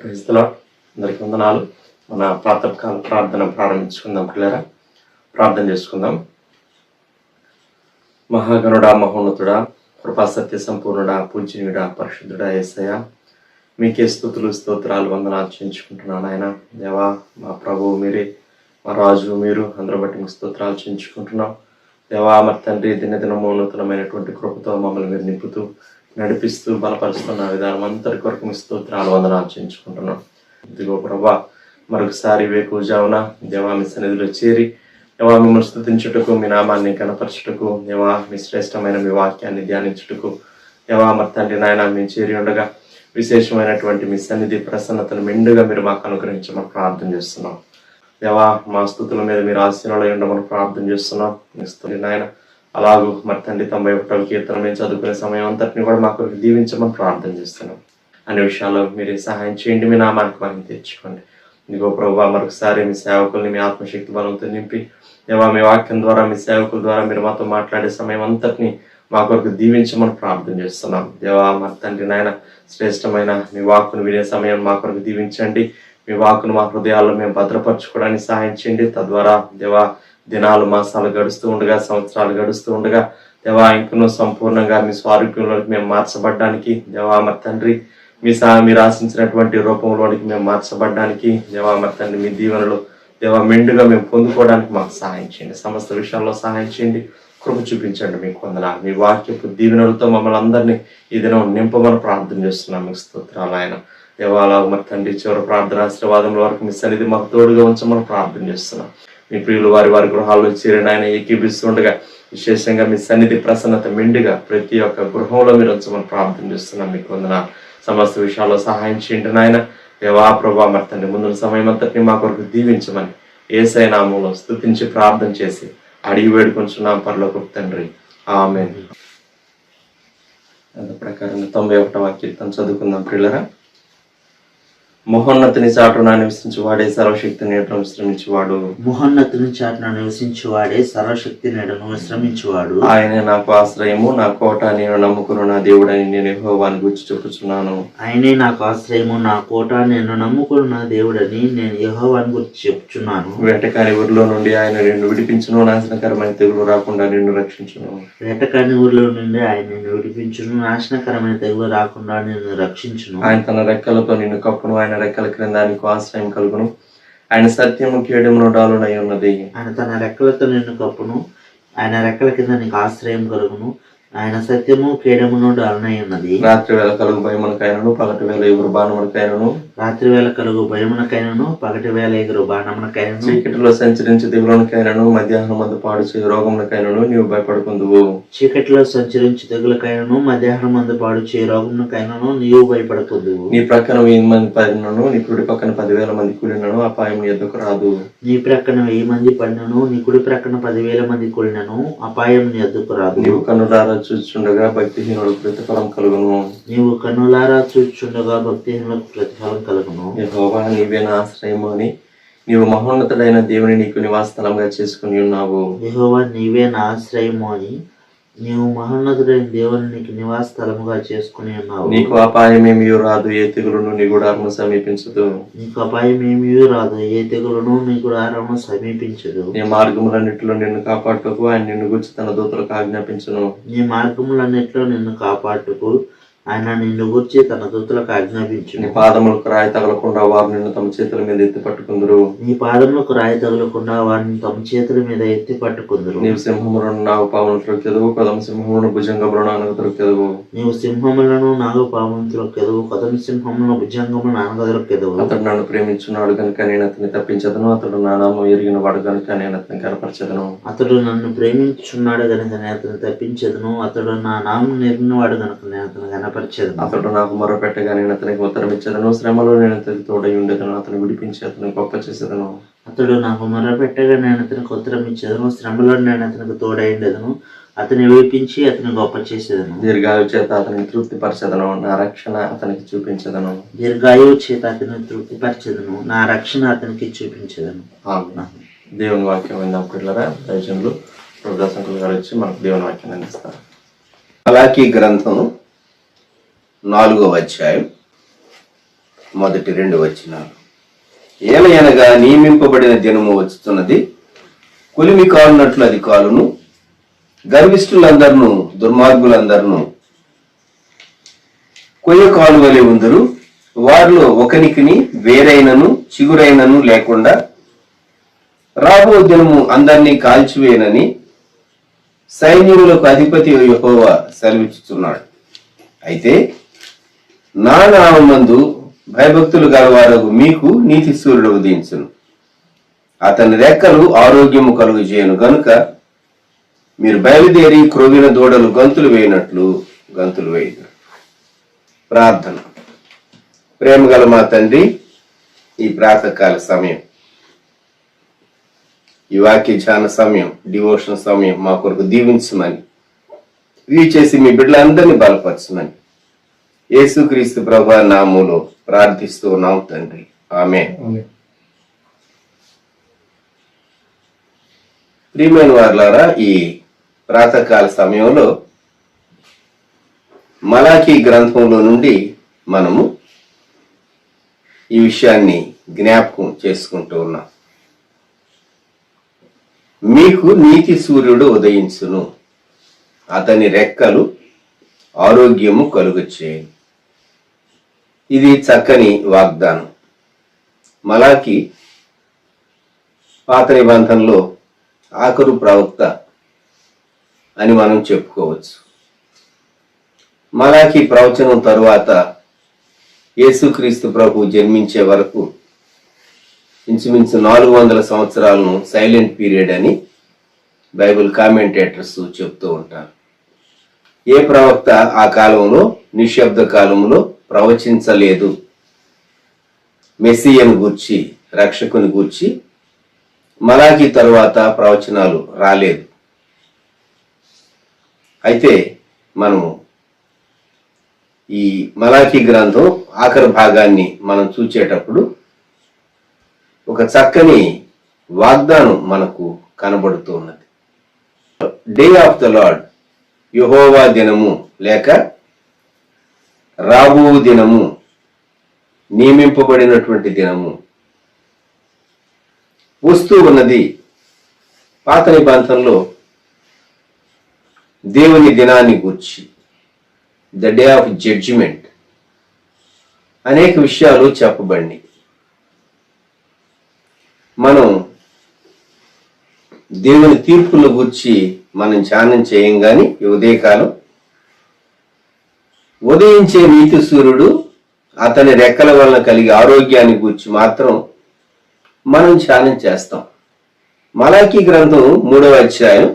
క్రీస్తులో అందరికీ వందనాలు. మన ప్రాతకాల ప్రార్థన ప్రారంభించుకుందాం. పిల్లరా, ప్రార్థన చేసుకుందాం. మహాగణుడా, మహోన్నతుడా, కృపా సత్య సంపూర్ణుడా, పూజనీయుడా, పరిశుద్ధుడా యేసయ్య, మీకే స్తుతులు స్తోత్రాలు వందనాలు చెల్లించుకుంటున్నాను. ఆయన దేవా, మా ప్రభువు మీరే, మా రాజు మీరు, అందరూ బట్టి మీకు స్తోత్రాలు చెల్లించుకుంటున్నాం. దేవా, మరి తండ్రి, దినదినము నూతనమైనటువంటి కృపతో మమ్మల్ని మీరు నింపుతూ నడిపిస్తూ బలపరుస్తున్న విధానం అంతటి కొరకు మీ స్తోత్రాలు వందనాలు చెల్లించుకుంటున్నాం. ఇదిగో ప్రభా, మరొకసారి వేకువజామున దేవా మీ సన్నిధిలో చేరి దేవా మిమ్మల్ని స్తుతించుటకు, మీ నామాన్ని కనపరచుటకు, దేవా మీ శ్రేష్టమైన మీ వాక్యాన్ని ధ్యానించుటకు, దేవా మరి తండ్రి నాయన మేము చేరి ఉండగా విశేషమైనటువంటి మీ సన్నిధి ప్రసన్నతను మెండుగా మీరు మాకు అనుగ్రహించమని ప్రార్థన చేస్తున్నాం. దేవా మా స్తుతుల మీద మీరు ఆశీనులై ఉండమని ప్రార్థన చేస్తున్నాం. మీ స్తుతి నాయన అలాగూ మరి తండ్రి 91వ కీర్తన మేము చదువుకునే సమయం అంతటిని కూడా మాకు దీవించమని ప్రార్థన చేస్తున్నాం. అనే విషయాల్లో మీరే సహాయం చేయండి, మీ నామానికి మనం తెచ్చుకోండి. ఇదిగో ప్రభావ, మరొకసారి మీ సేవకుల్ని మీ ఆత్మశక్తి బలంతో నింపి దేవా మీ వాక్యం ద్వారా మీ సేవకుల ద్వారా మీరు మాతో మాట్లాడే సమయం అంతటిని మా కొరకు దీవించమని ప్రార్థన చేస్తున్నాం. దేవా మరి తండ్రి నాయన శ్రేష్టమైన మీ వాక్కును వినే సమయం మా కొరకు దీవించండి. మీ వాక్కును మా హృదయాల్లో మేము భద్రపరచుకోవడానికి సహాయం చేయండి. తద్వారా దేవా దినాలు మాసాలు గడుస్తూ ఉండగా, సంవత్సరాలు గడుస్తూ ఉండగా దేవా ఇంకనూ సంపూర్ణంగా మీ స్వారూప్యంలోకి మేము మార్చబడ్డానికి, దేవా మరి తండ్రి మీరు ఆశించినటువంటి రూపంలోనికి మేము మార్చబడ్డానికి, దేవా మరి తండ్రి మీ దీవెనలు దేవా మెండుగా మేము పొందుకోవడానికి మాకు సహాయం చేయండి. సమస్త విషయాల్లో సహాయం చేయండి, కృప చూపించండి. మీకు వందనాలు. మీ వాక్యపు దీవెనలతో మమ్మల్ని అందరినీ ఈ దినం నింపమని ప్రార్థన చేస్తున్నాం. మీకు స్తోత్రాలు ఆయన దేవాలా మరి తండ్రి చివరి ప్రార్థన ఆశీర్వాదముల వరకు మీ సన్నిధి మాకు తోడుగా ఉంచమని ప్రార్థన చేస్తున్నాం. మీ ప్రియులు వారి వారి గృహాల్లో చేరిన ఆయన ఏకీభిస్తుండగా విశేషంగా మీ సన్నిధి ప్రసన్నత మెండుగా ప్రతి ఒక్క గృహంలో మీరు ఉంచమని ప్రార్థన చేస్తున్నాం. మీకు వందనాలు. సమస్త విషయాల్లో సహాయం చేయండి నాయన. దేవా ప్రభా మరి తండ్రి ముందున్న సమయం అంతటిని మా కొరకు దీవించమని యేసయ్య నామములో స్తుతించి ప్రార్థన చేసి అడిగి వేడుకొంచున్నాం పరలోకపు తండ్రి, ఆమేన్. అందు ప్రకారంగా 91వ కీర్తన చదువుకుందాం. ప్రియులరా, మహోన్నతిని చాటున నివసించి వాడే సర్వశక్తి నీడను విశ్రమించువాడు. మహోన్నతిని చాటున నివసించి వాడే సర్వశక్తి నీడను విశ్రమించువాడు. ఆయనే నాకు ఆశ్రయము, నా కోట, నేను నమ్ముకున్న నా దేవుడని నేను యెహోవాను గూర్చి చెప్పుచున్నాను. ఆయనే నాకు ఆశ్రయము, నా కోట, నేను నమ్ముకున్న నా దేవుడని నేను యెహోవాను గురించి చెప్పుచున్నాను. వేటకాని ఊరిలో నుండి ఆయన నిన్ను విడిపించును, నాశనకరమైన తెగులు రాకుండా నిన్ను రక్షించును. వేటకాని ఊరిలో నుండి ఆయన నిన్ను విడిపించును, నాశనకరమైన తెగులు రాకుండా నిన్ను రక్షించును. ఆయన తన రెక్కలతో నిన్ను కప్పును, ఆయన రెక్కల క్రింద నీకు ఆశ్రయం కలుగును. ఆయన సత్యము కేడమును డాలునై ఉన్నది. ఆయన తన రెక్కలతో నిన్ను కప్పును, ఆయన రెక్కల కింద నీకు ఆశ్రయం కలుగును. ఆయన సత్యము కేడమును డాలునై ఉన్నది. రాత్రి వేళ కలుగు భయమునకైనను, పగటి వేళ ఎగురు బాణమునకైనను, రాత్రి వేళ కలుగు భయమునకైనను, పగటి వేళ ఎగురు బాణమునకైనను, చీకటిలో సంచరించి దిగులకైనను, మధ్యాహ్నం మందు పాడు చేయు రోగమునకైనను నీవు భయపడుకుందువు. చీకటిలో సంచరించి తెగులకైనను, మధ్యాహ్నం మందు పాడు చేయు రోగమునకైనను నీవు భయపడకుందువు. నీ ప్రక్కన 1000 మంది పడినను, నీ కుడి పక్కన 10,000 మంది కూలినను అపాయం నీ ఎద్దుకు రాదు. నీ ప్రక్కన 1000 మంది పడినను, నీ కుడి ప్రక్కన 10,000 మంది కూలినను అపాయం నీ ఎద్దుకు రాదు. నీవు కన్నులారా చూచుండగా భక్తిహీనులకు ప్రతిఫలం కలుగును. నీవు కన్నులారా చూచుండగా భక్తిహీనులకు ప్రతిఫలం కలుగును. యెహోవా నీవే నా ఆశ్రయము అని నీవు మహోన్నతుడైన దేవుని నీకు నివాస స్థలంగా చేసుకుని ఉన్నావు. యెహోవా నీవే నా ఆశ్రయము అని నీవు మహోన్నతుడైన దేవుని నీకు నివాస స్థలముగా చేసుకుని ఉన్నావు. నీకు అపాయమేమీ రాదు, ఏ తెగులును నీ గుడారమును సమీపించదు. నీకు అపాయమేమీ రాదు, ఏ తెగులును నీ గుడారమును సమీపించదు. నీ మార్గములన్నిటిలో నిన్ను కాపాడుటకు ఆయన నిన్ను గురించి తన దూతలకు ఆజ్ఞాపించును. నీ మార్గములన్నిటిలో నిన్ను కాపాడుటకు ఆయన నిన్ను గురించి తన దూతలకు ఆజ్ఞాపించును. నీ పాదములకు రాయి తగలకుండా వారు నిన్ను తమ చేతుల మీద ఎత్తి పట్టుకుందరు. నీ పాదములకు రాయి తగలకుండా వారిని తమ చేతుల మీద ఎత్తి పట్టుకుందరు. నీవు సింహములను నాగుపాములను త్రొక్కెదవు, కొదమ సింహములను భుజంగములను అనగ త్రొక్కెదవు. నీవు సింహములను నాగుపాములను త్రొక్కెదవు, కొదమ సింహములను భుజంగములను అనగ త్రొక్కెదవు. అతడు నన్ను ప్రేమించున్నాడు కనుక నేను అతన్ని తప్పించదను, అతడు నా నామం ఎరిగిన వాడు కనుక నేను అతన్ని కనపరచదను. అతడు నన్ను ప్రేమించున్నాడు కనుక నేను అతను తప్పించదను, అతడు నా నామం ఎరిగిన వాడు కనుక నేను అతను కనపరచదను. అతడు నాకు మొరపెట్టగా నేను అతనికి ఉత్తరం ఇచ్చేదను, శ్రమలో నేను అతనికి తోడై ఉండేదను, అతను విడిపించి అతను గొప్ప చేసేదను. అతడు నాకు మొరపెట్టగా నేను అతనికి ఉత్తరం ఇచ్చేదను, శ్రమలో నేను అతనికి తోడై ఉండేదను, అతని విడిపించి అతని గొప్ప చేసేదను. దీర్ఘాయు చేత అతనికి తృప్తిపరచదను, నా రక్షణ అతనికి చూపించదను. దీర్ఘాయువు చేత అతని తృప్తిపరచదను, నా రక్షణ అతనికి చూపించదను. దేవుని వాక్యం విందాం పిల్లరా. దైవజనులు ప్రభుదాసంకులు గారు వచ్చి మనకు దేవుని వాక్యం అందిస్తారు. మలాకీ గ్రంథం 4వ అధ్యాయం మొదటి 2 వచనాలు. ఏలయనగా నియమింపబడిన దినము వచ్చుతున్నది, కొలిమి కాలునట్లు అది కాలును, గర్విష్ఠులందరినూ దుర్మార్గులందరినూ కొయ్య కాలు వలె ఉందరు. వారిలో ఒకనికిని వేరైనను చిగురైనను లేకుండా రాబో దినము అందరినీ కాల్చివేయనని సైన్యములకు అధిపతి యెహోవా సెలవిచ్చుచున్నాడు. అయితే నా నామమందు భయభక్తులు గలవారగు మీకు నీతి సూర్యుడు ఉదయించును. అతని రెక్కలు ఆరోగ్యము కలుగు చేయను గనుక మీరు బయలుదేరి క్రొవ్విన దూడలు గంతులు వేయినట్లు గంతులు వేయదు. ప్రార్థన. ప్రేమగల మా తండ్రి, ఈ ప్రాతకాల సమయం, ఈ వాక్య ధ్యాన సమయం, డివోషన్ సమయం మా కొరకు దీవించమని, చేసి మీ బిడ్డలందరినీ బలపరచమని యేసుక్రీస్తు ప్రభువా నామములో ప్రార్థిస్తూ ఉన్నాం తండ్రి. ఆమేన్. ప్రియమైన వారలారా, ఈ ప్రాతకాల సమయంలో మలాకీ గ్రంథంలో నుండి మనము ఈ విషయాన్ని జ్ఞాపకం చేసుకుంటూ ఉన్నాం. మీకు నీతి సూర్యుడు ఉదయించును, అతని రెక్కలు ఆరోగ్యము కలుగచేయును. ఇది చక్కని వాగ్దానం. మలాకి పాత నిబంధనలో ఆఖరు ప్రవక్త అని మనం చెప్పుకోవచ్చు. మలాకి ప్రవచనం తరువాత యేసుక్రీస్తు ప్రభు జన్మించే వరకు ఇంచుమించు 400 సంవత్సరాలను సైలెంట్ పీరియడ్ అని బైబిల్ కామెంటేటర్స్ చెప్తూ ఉంటారు. ఏ ప్రవక్త ఆ కాలంలో, నిశ్శబ్ద కాలంలో ప్రవచించలేదు. మెస్సియను గూర్చి, రక్షకుని గూర్చి మలాకి తరువాత ప్రవచనాలు రాలేదు. అయితే మనము ఈ మలాకి గ్రంథం ఆఖరి భాగాన్ని మనం చూచేటప్పుడు ఒక చక్కని వాగ్దానం మనకు కనబడుతూ ఉన్నది. డే ఆఫ్ ద లార్డ్, యెహోవా దినము లేక రాబో దినము, నియమింపబడినటువంటి దినము వస్తూ ఉన్నది. పాత నిబంధనలో దేవుని దినాన్ని గూర్చి, ద డే ఆఫ్ జడ్జిమెంట్, అనేక విషయాలు చెప్పబడి మనం దేవుని తీర్పుల గురించి మనం ధ్యానం చేయం. గాని ఈ ఉదయకాలం ఉదయించే నీతి సూర్యుడు, అతని రెక్కల వలన కలిగే ఆరోగ్యాన్ని గురించి మాత్రం మనం ధ్యానం చేస్తాం. మలాకీ గ్రంథం 3వ అధ్యాయం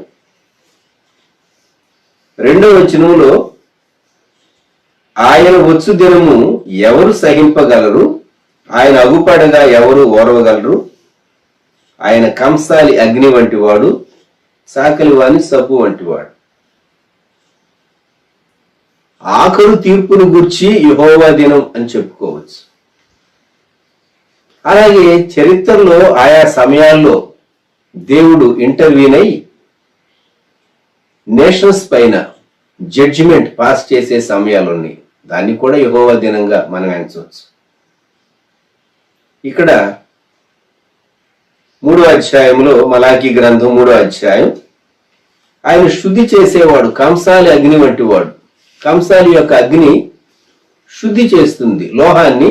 2వ వచనంలో ఆయన వచ్చు దినము ఎవరు సహింపగలరు, ఆయన అగుపడగా ఎవరు ఓర్వగలరు, ఆయన కంసాలి అగ్ని వంటి వాడు, సాకలి వాని సబ్బు వంటివాడు. ఆఖరు తీర్పును గూర్చి యెహోవా దినం అని చెప్పుకోవచ్చు. అలాగే చరిత్రలో ఆయా సమయాల్లో దేవుడు ఇంటర్వ్యూన్ అయి నేషన్స్ పైన జడ్జిమెంట్ పాస్ చేసే సమయాలు ఉన్నాయి. దాన్ని కూడా యెహోవా దినంగా మనం ఎంచవచ్చు. ఇక్కడ 3వ అధ్యాయంలో, మలాకీ గ్రంథం 3వ అధ్యాయం, ఆయన శుద్ధి చేసేవాడు, కంసాలి అగ్ని వంటి వాడు. కంసాలి యొక్క అగ్ని శుద్ధి చేస్తుంది. లోహాన్ని,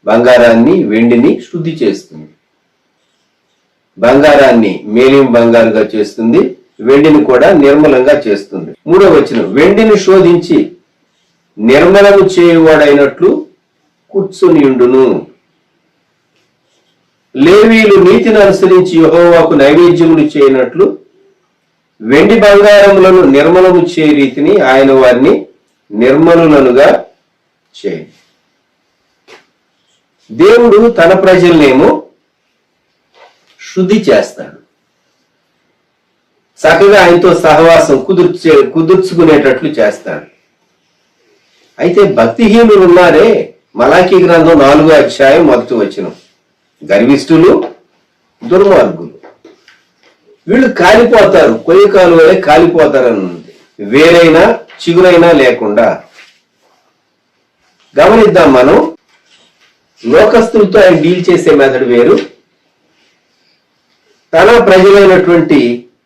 బంగారాన్ని, వెండిని శుద్ధి చేస్తుంది. బంగారాన్ని మేలిం బంగారుగా చేస్తుంది, వెండిని కూడా నిర్మలంగా చేస్తుంది. 3వ వచనం, వెండిని శోధించి నిర్మలము చేయువాడైనట్లు కూర్చునియుండును. లేవీయులు నీతిని అనుసరించి యెహోవాకు నైవేద్యములు చేయనట్లు వెండి బంగారములను నిర్మలము చేయ రీతిని ఆయన వారిని నిర్మలులనుగా చేయి. దేవుడు తన ప్రజలనేమో శుద్ధి చేస్తాడు, చక్కగా ఆయనతో సహవాసం కుదుర్చుకునేటట్లు చేస్తాడు. అయితే భక్తిహీనులు ఉన్నారే, మలాకీ గ్రంథం 4వ అధ్యాయం 1వ వచనం, గర్విష్ఠులు, దుర్మార్గులు, వీళ్ళు కాలిపోతారు, కొయ్య కాలు వలె కాలిపోతారని ఉంది. వేరైనా చిగురైనా లేకుండా. గమనిద్దాం మనం, లోకస్తులతో ఆయన డీల్ చేసే మెథడ్ వేరు, తన ప్రజలైనటువంటి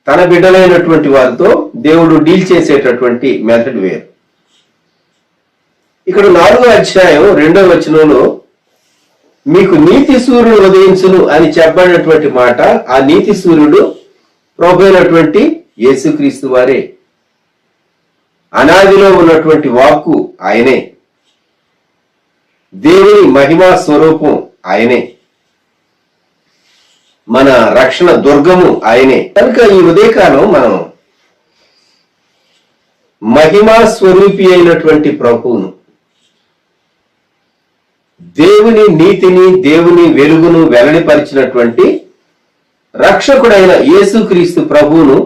తన బిడ్డలైనటువంటి వారితో దేవుడు డీల్ చేసేటటువంటి మెథడ్ వేరు. ఇక్కడ 4వ అధ్యాయం 2వ వచనంలో మీకు నీతి సూర్యుడు ఉదయించును అని చెప్పబడినటువంటి మాట, ఆ నీతి సూర్యుడు ప్రభువైనటువంటి యేసుక్రీస్తు వారే. అనాదిలో ఉన్నటువంటి వాక్కు ఆయనే, దేవుని మహిమా స్వరూపం ఆయనే, మన రక్షణ దుర్గము ఆయనే. కనుక ఈ ఉదయకాలం మనం మహిమా స్వరూపి అయినటువంటి ప్రభువును, దేవుని నీతిని దేవుని వెలుగును వెల్లడిపరిచినటువంటి రక్షకుడైన యేసుక్రీస్తు ప్రభువును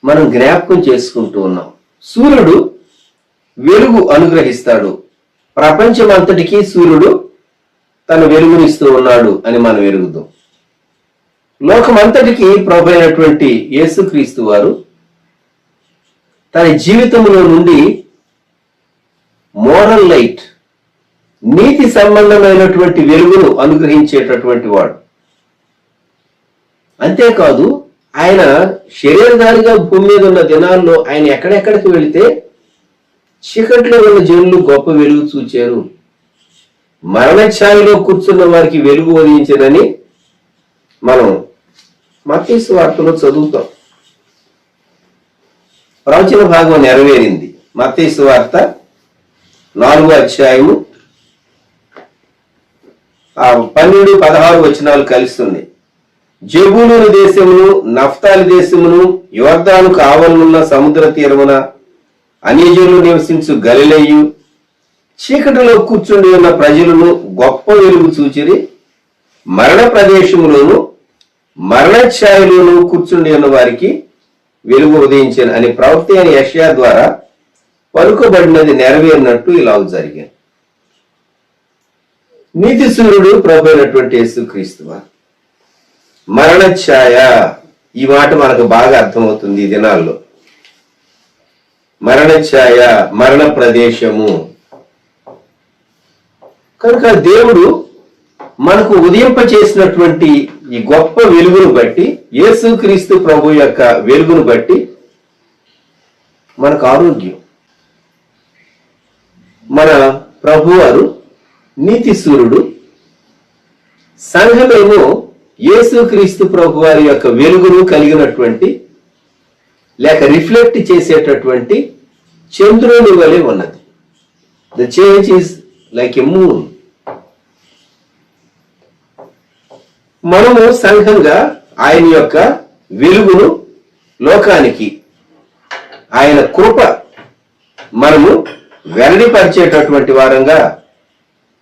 మనం జ్ఞాపకం చేసుకుంటూ ఉన్నాం. సూర్యుడు వెలుగు అనుగ్రహిస్తాడు, ప్రపంచమంతటికీ సూర్యుడు తన వెలుగునిస్తూ ఉన్నాడు అని మనం ఎరుగుదాం. లోకమంతటికి ప్రభు అయినటువంటి యేసుక్రీస్తు వారు తన జీవితంలో నుండి మోరల్ లైట్, నీతి సంబంధమైనటువంటి వెలుగును అనుగ్రహించేటటువంటి వాడు. అంతేకాదు, ఆయన శరీరధారిగా భూమి మీద ఉన్న దినాల్లో ఆయన ఎక్కడెక్కడికి వెళితే చీకట్లో ఉన్న జనులు గొప్ప వెలుగు చూచారు, మరణఛాయలో కూర్చున్న వారికి వెలుగు ఉదయించదని మనం మత్తయి సువార్తలో చదువుతాం. ప్రవచన భాగం నెరవేరింది. మత్తయి సువార్త 4వ అధ్యాయము 12-16 వచనాలు కలుస్తుంది. జెబూలూను దేశమును నఫ్తాలి దేశమును యోర్దానుకు ఆవలనున్న సముద్ర తీరమున అన్యజనులు నివసించు గలిలయు చీకటిలో కూర్చుండి ఉన్న ప్రజలను గొప్ప వెలుగు చూచిరి, మరణ ప్రదేశములోను మరణఛాయలోను కూర్చుండి ఉన్న వారికి వెలుగు ఉదయించాను అని ప్రవక్త అయిన యెషయా ద్వారా పలుకబడినది నెరవేరినట్టు ఇలా జరిగింది. నీతి సూర్యుడు ప్రభు అయినటువంటి యేసుక్రీస్తు వారు. మరణఛాయ, ఈ మాట మనకు బాగా అర్థమవుతుంది ఈ దినాల్లో. మరణఛాయ, మరణ ప్రదేశము. కనుక దేవుడు మనకు ఉదయింప చేసినటువంటి ఈ గొప్ప వెలుగును బట్టి, యేసుక్రీస్తు ప్రభు యొక్క వెలుగును బట్టి మనకు ఆరోగ్యం. మన ప్రభువారు నీతి సూర్యుడు, సంఘమేమో యేసుక్రీస్తు ప్రభు వారి యొక్క వెలుగును కలిగినటువంటి లేక రిఫ్లెక్ట్ చేసేటటువంటి చంద్రుని వలె ఉన్నది. The change is like a moon. మనము సంఘంగా ఆయన యొక్క వెలుగును లోకానికి, ఆయన కృప మనము వెల్లడిపరిచేటటువంటి వారంగా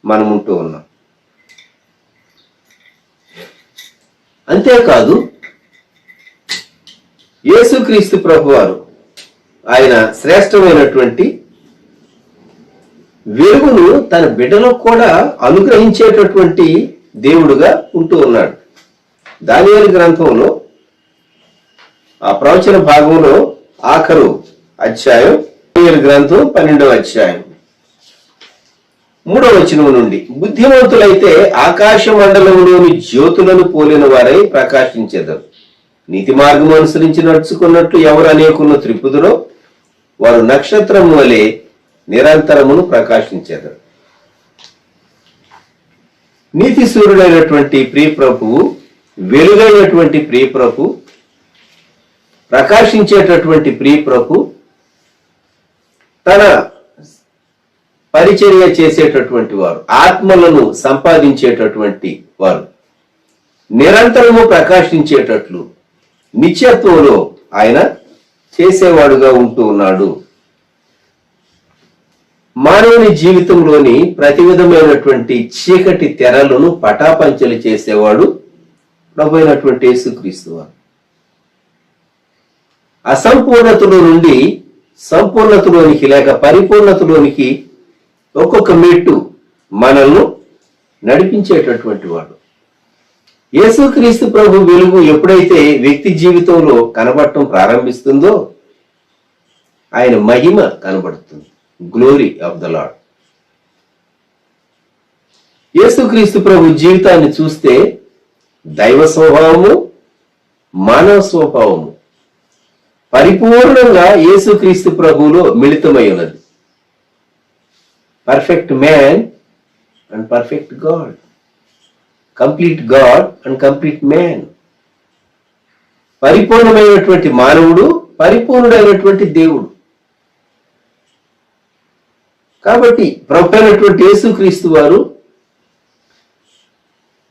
మనం ఉంటూ ఉన్నాం. అంతేకాదు, యేసుక్రీస్తు ప్రభువారు ఆయన శ్రేష్టమైనటువంటి వెలుగును తన బిడ్డలకు కూడా అనుగ్రహించేటటువంటి దేవుడుగా ఉంటూ ఉన్నాడు. దానియేలు గ్రంథంలో ఆ ప్రవచన భాగంలో ఆఖరు అధ్యాయం, దానియేలు గ్రంథం 12వ అధ్యాయం 3వ వచనం నుండి, బుద్ధిమంతులైతే ఆకాశ మండలంలోని జ్యోతులను పోలిన వారై ప్రకాశించెదరు. నీతి మార్గం అనుసరించి నడుచుకున్నట్లు ఎవరు అనేకులను త్రిప్పుదురో వారు నక్షత్రం వలె నిరంతరమును ప్రకాశించెదరు. నీతి సూర్యుడైనటువంటి ప్రియ ప్రభువు, వెలుగైనటువంటి ప్రియ ప్రభు, ప్రకాశించేటటువంటి ప్రియ ప్రభు, తన పరిచర్య చేసేటటువంటి వారు, ఆత్మలను సంపాదించేటటువంటి వారు, నిరంతరము ప్రకాశించేటట్లు నిత్యత్వంలో ఆయన చేసేవాడుగా ఉంటూ ఉన్నాడు. మానవుని జీవితంలోని ప్రతి విధమైనటువంటి చీకటి తెరలను పటాపంచలు చేసేవాడు ప్రభు అయినటువంటి యేసుక్రీస్తు వారు. అసంపూర్ణతలో నుండి సంపూర్ణతలోనికి లేక పరిపూర్ణతలోనికి ఒక్కొక్క మెట్టు మనల్ని నడిపించేటటువంటి వాడు. యేసుక్రీస్తు ప్రభు వెలుగు ఎప్పుడైతే వ్యక్తి జీవితంలో కనబడటం ప్రారంభిస్తుందో ఆయన మహిమ కనబడుతుంది. Glory of the lord. యేసుక్రీస్తు ప్రభు జీవితాన్ని చూస్తే దైవ స్వభావము, మానవ స్వభావము పరిపూర్ణంగా యేసుక్రీస్తు ప్రభువులో మిళితమై ఉన్నది. Perfect man and perfect God, complete God and complete man. పరిపూర్ణమైనటువంటి మానవుడు, పరిపూర్ణుడైనటువంటి దేవుడు. కాబట్టి ప్రభు అయినటువంటి యేసుక్రీస్తు వారు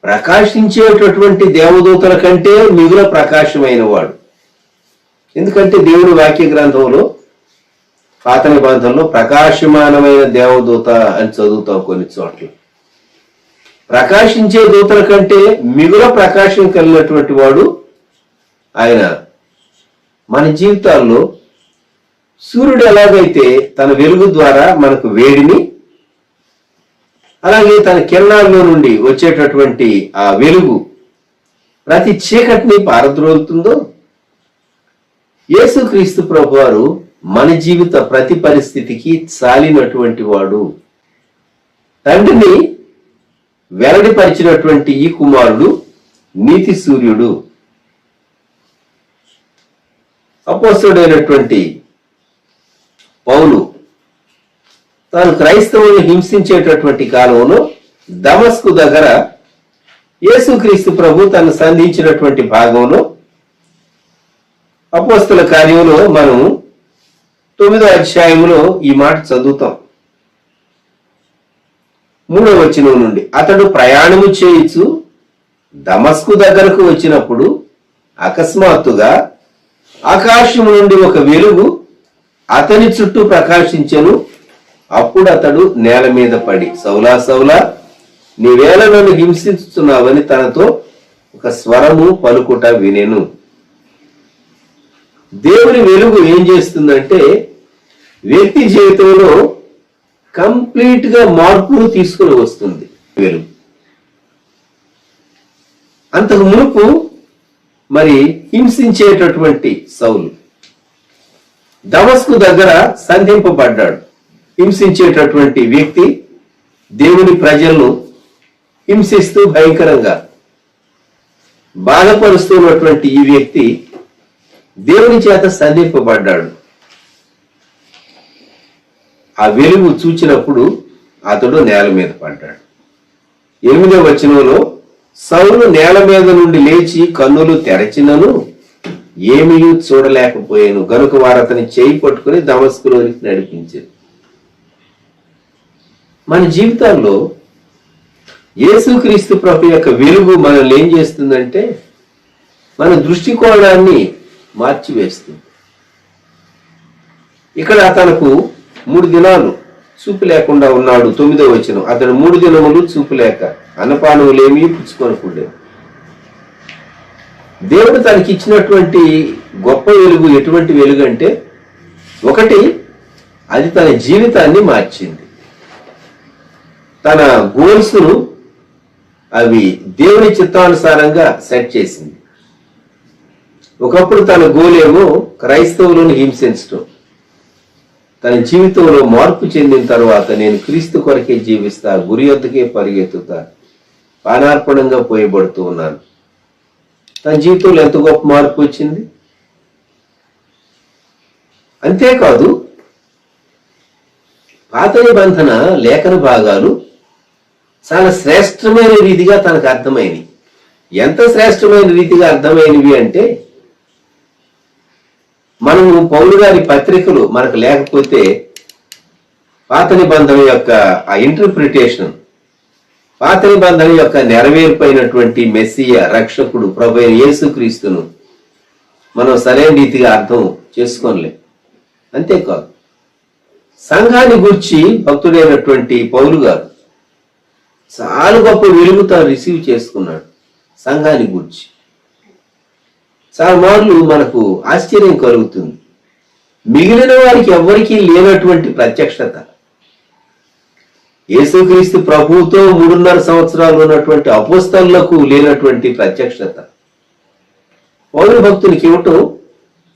ప్రకాశించేటటువంటి దేవదూతల కంటే మిగుల ప్రకాశమైన వాడు. ఎందుకంటే దేవుని వాక్య గ్రంథంలో పాత నిబంధనలో ప్రకాశమానమైన దేవదూత అని చదువుతాం కొన్ని చోట్ల. ప్రకాశించే దూతల కంటే మిగుల ప్రకాశం కలిగినటువంటి వాడు ఆయన. మన జీవితాల్లో సూర్యుడు ఎలాగైతే తన వెలుగు ద్వారా మనకు వేడిని, అలాగే తన కిరణాల్లో నుండి వచ్చేటటువంటి ఆ వెలుగు ప్రతి చీకటిని పారద్రోలుతుందో, యేసుక్రీస్తు ప్రభువారు మన జీవిత ప్రతి పరిస్థితికి చాలినటువంటి వాడు. తండ్రిని వెల్లడిపరిచినటువంటి ఈ కుమారుడు నీతి సూర్యుడు. అపోస్తలుడైనటువంటి పౌలు తాను క్రైస్తవులను హింసించేటటువంటి కాలంలో దమస్కు దగ్గర యేసుక్రీస్తు ప్రభు తను సంధించినటువంటి భాగంలో అపోస్తల కార్యంలో మనం 9వ అధ్యాయంలో ఈ మాట చదువుతాం. 3వ వచనం నుండి, అతడు ప్రయాణము చేయుచు దమస్కు దగ్గరకు వచ్చినప్పుడు అకస్మాత్తుగా ఆకాశం నుండి ఒక వెలుగు అతని చుట్టూ ప్రకాశించెను. అప్పుడు అతడు నేల మీద పడి, సౌలా సౌలా, నీవేళ నన్ను హింసిస్తున్నావని తనతో ఒక స్వరము పలుకుట వినెను. దేవుని వెలుగు ఏం చేస్తుందంటే వ్యక్తి జీవితంలో కంప్లీట్ గా మార్పును తీసుకుని వస్తుంది వెలుగు. అంతకు మునుపు మరి హింసించేటటువంటి సౌలు దమస్కు దగ్గర సంధింపబడ్డాడు. హింసించేటటువంటి వ్యక్తి దేవుని ప్రజలను హింసిస్తూ భయంకరంగా బాధపరుస్తున్నటువంటి ఈ వ్యక్తి దేవుని చేత సంధింపబడ్డాడు. ఆ వెలుగు చూచినప్పుడు అతడు నేల మీద పడ్డాడు. 8వ వచనంలో, సౌలు నేల మీద నుండి లేచి కన్నులు తెరచినను ఏమీ చూడలేకపోయాను గనుక వారు అతని చేయి పట్టుకుని దమస్కులోనికి నడిపించారు. మన జీవితాల్లో యేసుక్రీస్తు ప్రభు యొక్క వెలుగు మనల్ని ఏం చేస్తుందంటే మన దృష్టికోణాన్ని మార్చివేస్తుంది. ఇక్కడ తనకు 3 దినాలు చూపు లేకుండా ఉన్నాడు. 9వ వచనం, అతడు 3 దినములు చూపు లేక అన్నపానములేమీ పుచ్చుకొనకూడదు. దేవుడు తనకి ఇచ్చినటువంటి గొప్ప వెలుగు ఎటువంటి వెలుగు అంటే, ఒకటి, అది తన జీవితాన్ని మార్చింది. తన గోల్స్ను అవి దేవుని చిత్తానుసారంగా సెట్ చేసింది. ఒకప్పుడు తన గోల్ ఏమో క్రైస్తవులను హింసించడం. తన జీవితంలో మార్పు చెందిన తర్వాత నేను క్రీస్తు కొరకే జీవిస్తా, గురి వద్దకే పరిగెత్తుతా, పానార్పణంగా పోయబడుతూ ఉన్నాను. తన జీవితంలో ఎంత గొప్ప మార్పు వచ్చింది. అంతేకాదు, పాత నిబంధన లేఖన భాగాలు చాలా శ్రేష్టమైన రీతిగా తనకు అర్థమైనవి. ఎంత శ్రేష్టమైన రీతిగా అర్థమైనవి అంటే, మనము పౌలు గారి పత్రికలు మనకు లేకపోతే పాత నిబంధన యొక్క ఆ ఇంటర్ప్రిటేషన్, పాత నిబంధన యొక్క నెరవేర్పైనటువంటి మెస్సియ రక్షకుడు ప్రభు యేసుక్రీస్తును మనం సరైన రీతిగా అర్థం చేసుకోలేం. అంతేకాదు, సంఘాన్ని గురించి భక్తుడైనటువంటి పౌలు గారు చాలా గొప్ప వెలుగు తాను రిసీవ్ చేసుకున్నాడు. సంఘాన్ని గురించి చాలా మార్లు మనకు ఆశ్చర్యం కలుగుతుంది. మిగిలిన వారికి ఎవ్వరికీ లేనటువంటి ప్రత్యక్షత, యేసుక్రీస్తు ప్రభువుతో 3.5 సంవత్సరాలు ఉన్నటువంటి అపోస్తలులకు లేనటువంటి ప్రత్యక్షత పౌలు భక్తునికి ఇవ్వటం